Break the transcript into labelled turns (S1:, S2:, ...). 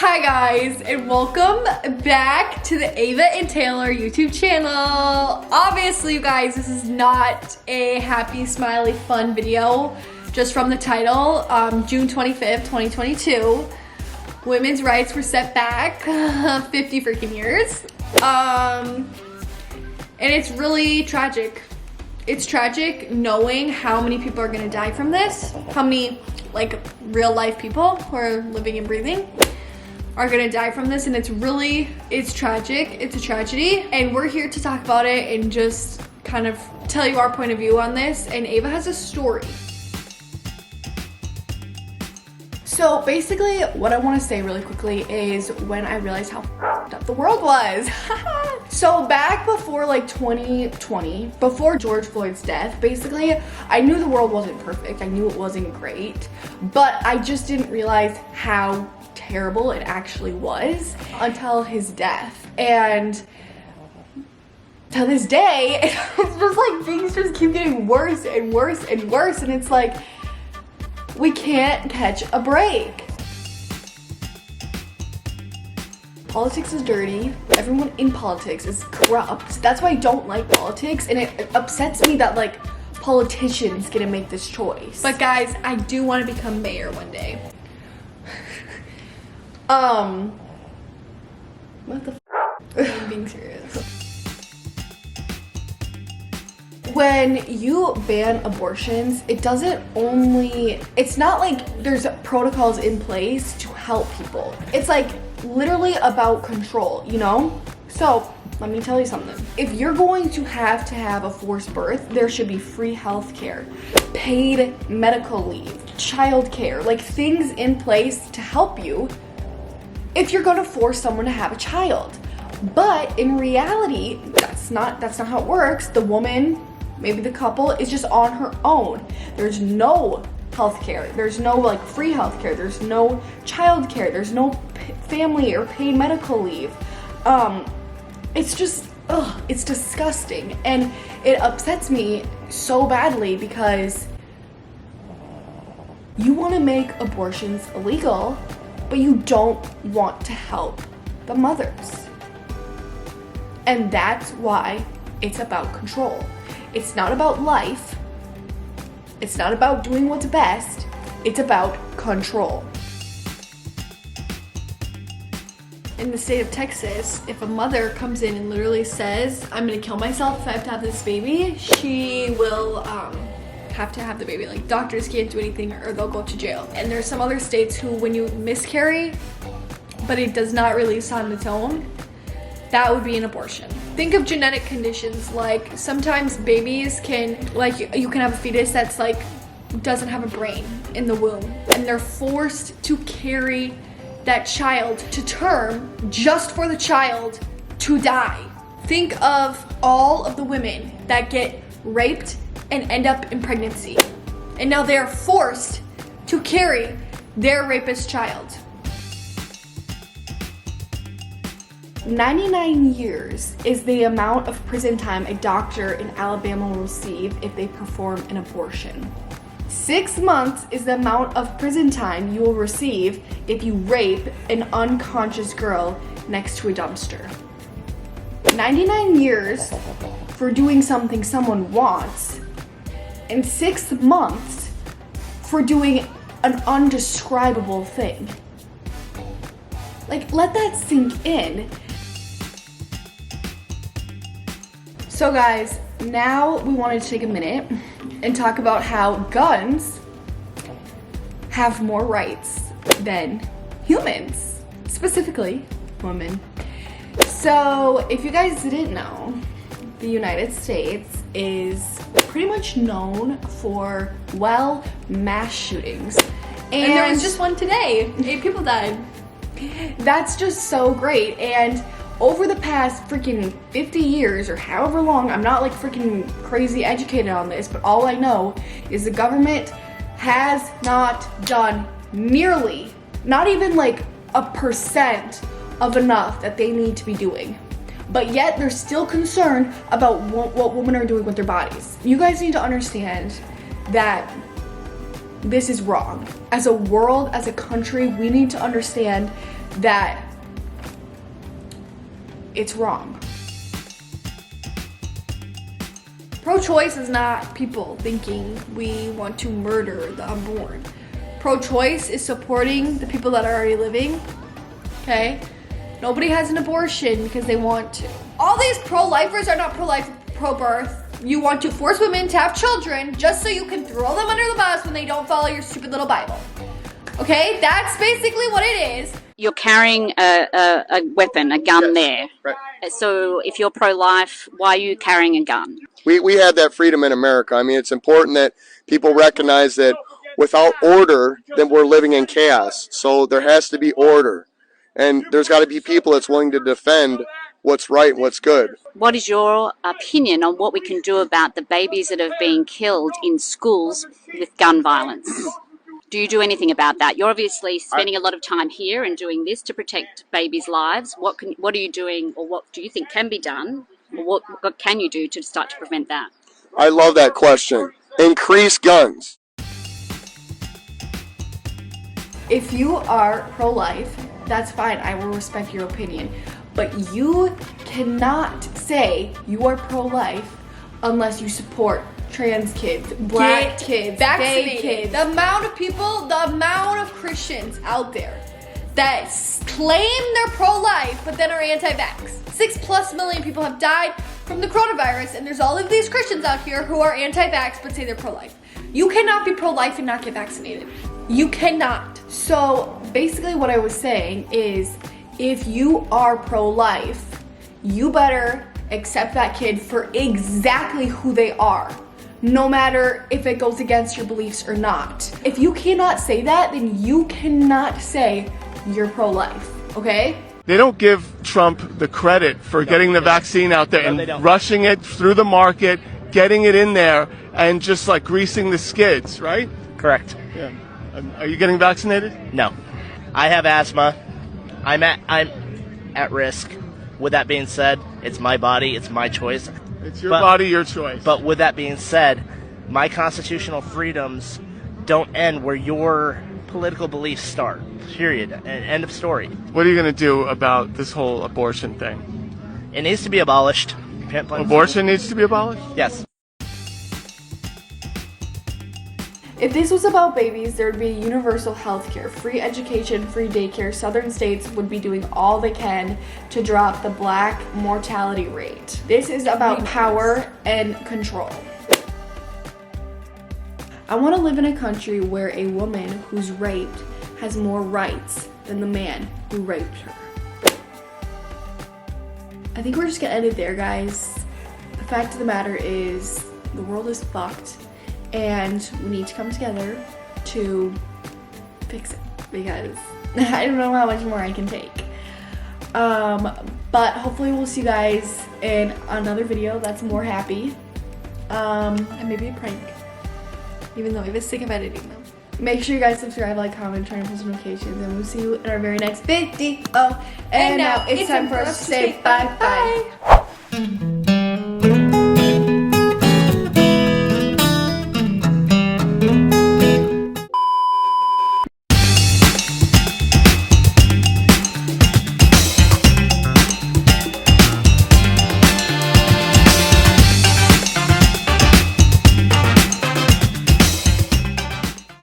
S1: Hi guys, and welcome back to the Ava and Taylor YouTube channel. Obviously, you guys, this is not a happy, smiley, fun video. Just from the title, June 25th, 2022, women's rights were set back 50 freaking years. And it's really tragic. It's tragic knowing how many people are gonna die from this, how many like real life people who are living and breathing are gonna die from this, and it's tragic, it's a tragedy, and we're here to talk about it and just kind of tell you our point of view on this. And Ava has a story. So basically what I want to say really quickly is when I realized how f***ed up the world was. So back before like 2020, before George Floyd's death, basically I knew the world wasn't perfect, I knew it wasn't great, but I just didn't realize how terrible it actually was until his death. And to this day, it's just like things just keep getting worse and worse and worse, and it's like we can't catch a break. Politics is dirty. Everyone in politics is corrupt. That's why I don't like politics, and it upsets me that like politicians get to make this choice. But guys, I do want to become mayor one day. What the f? I'm being serious. When you ban abortions, it's not like there's protocols in place to help people. It's like literally about control, you know? So let me tell you something. If you're going to have a forced birth, there should be free healthcare, paid medical leave, childcare, like things in place to help you if you're gonna force someone to have a child. But in reality, that's not how it works. The woman, maybe the couple, is just on her own. There's no healthcare. There's no like free healthcare. There's no childcare. There's no family or paid medical leave. It's just, it's disgusting. And it upsets me so badly because you wanna make abortions illegal, but you don't want to help the mothers. And that's why it's about control. It's not about life. It's not about doing what's best. It's about control. In the state of Texas, if a mother comes in and literally says, I'm gonna kill myself if I have to have this baby, she will have to have the baby. Like, doctors can't do anything or they'll go to jail. And there's some other states who, when you miscarry, but it does not release on its own, that would be an abortion. Think of genetic conditions, like sometimes babies can, like you can have a fetus that's like, doesn't have a brain in the womb, and they're forced to carry that child to term just for the child to die. Think of all of the women that get raped and end up in pregnancy, and now they are forced to carry their rapist child. 99 years is the amount of prison time a doctor in Alabama will receive if they perform an abortion. 6 months is the amount of prison time you will receive if you rape an unconscious girl next to a dumpster. 99 years for doing something someone wants, and 6 months for doing an undescribable thing. Like, let that sink in. So guys, now we wanted to take a minute and talk about how guns have more rights than humans, specifically women. So if you guys didn't know, the United States is pretty much known for, well, mass shootings. And there was just one today. 8 people died. That's just so great. And over the past freaking 50 years or however long, I'm not like freaking crazy educated on this, but all I know is the government has not done nearly, not even like a percent of enough that they need to be doing. But yet they're still concerned about what women are doing with their bodies. You guys need to understand that this is wrong. As a world, as a country, we need to understand that it's wrong. Pro-choice is not people thinking we want to murder the unborn. Pro-choice is supporting the people that are already living, okay? Nobody has an abortion because they want to. All these pro-lifers are not pro-life, pro-birth. You want to force women to have children just so you can throw them under the bus when they don't follow your stupid little Bible. Okay, that's basically what it is.
S2: You're carrying a weapon, a gun there.
S3: Right.
S2: So if you're pro-life, why are you carrying a gun?
S3: We have that freedom in America. I mean, it's important that people recognize that without order, then we're living in chaos. So there has to be order. And there's got to be people that's willing to defend what's right and what's good.
S2: What is your opinion on what we can do about the babies that have been killed in schools with gun violence? Do you do anything about that? You're obviously spending a lot of time here and doing this to protect babies' lives. What are you doing, or what do you think can be done? Or what can you do to start to prevent that?
S3: I love that question. Increase guns.
S1: If you are pro-life, that's fine. I will respect your opinion. But you cannot say you are pro-life unless you support trans kids, black kids, gay kids. The amount of people, the amount of Christians out there that claim they're pro-life but then are anti-vax. 6+ million people have died from the coronavirus, and there's all of these Christians out here who are anti-vax but say they're pro-life. You cannot be pro-life and not get vaccinated. You cannot. So basically what I was saying is, if you are pro-life, you better accept that kid for exactly who they are, no matter if it goes against your beliefs or not. If you cannot say that, then you cannot say you're pro-life, okay?
S4: They don't give Trump the credit for getting the vaccine out there and rushing it through the market, getting it in there, and just like greasing the skids, right?
S5: Correct.
S4: Yeah. Are you getting vaccinated?
S5: No. I have asthma. I'm at risk. With that being said, it's my body, it's my choice.
S4: It's your body, your choice.
S5: But with that being said, my constitutional freedoms don't end where your political beliefs start. Period. End of story.
S4: What are you going to do about this whole abortion thing?
S5: It needs to be abolished.
S4: Abortion needs to be abolished?
S5: Yes.
S1: If this was about babies, there would be universal health care, free education, free daycare. Southern states would be doing all they can to drop the black mortality rate. This is about power and control. I want to live in a country where a woman who's raped has more rights than the man who raped her. I think we're just gonna end it there, guys. The fact of the matter is, the world is fucked. And we need to come together to fix it, because I don't know how much more I can take. But hopefully we'll see you guys in another video that's more happy. And maybe a prank. Even though I was sick of editing them. Make sure you guys subscribe, like, comment, turn on post notifications, and we'll see you in our very next video. And now it's time for us to say bye-bye.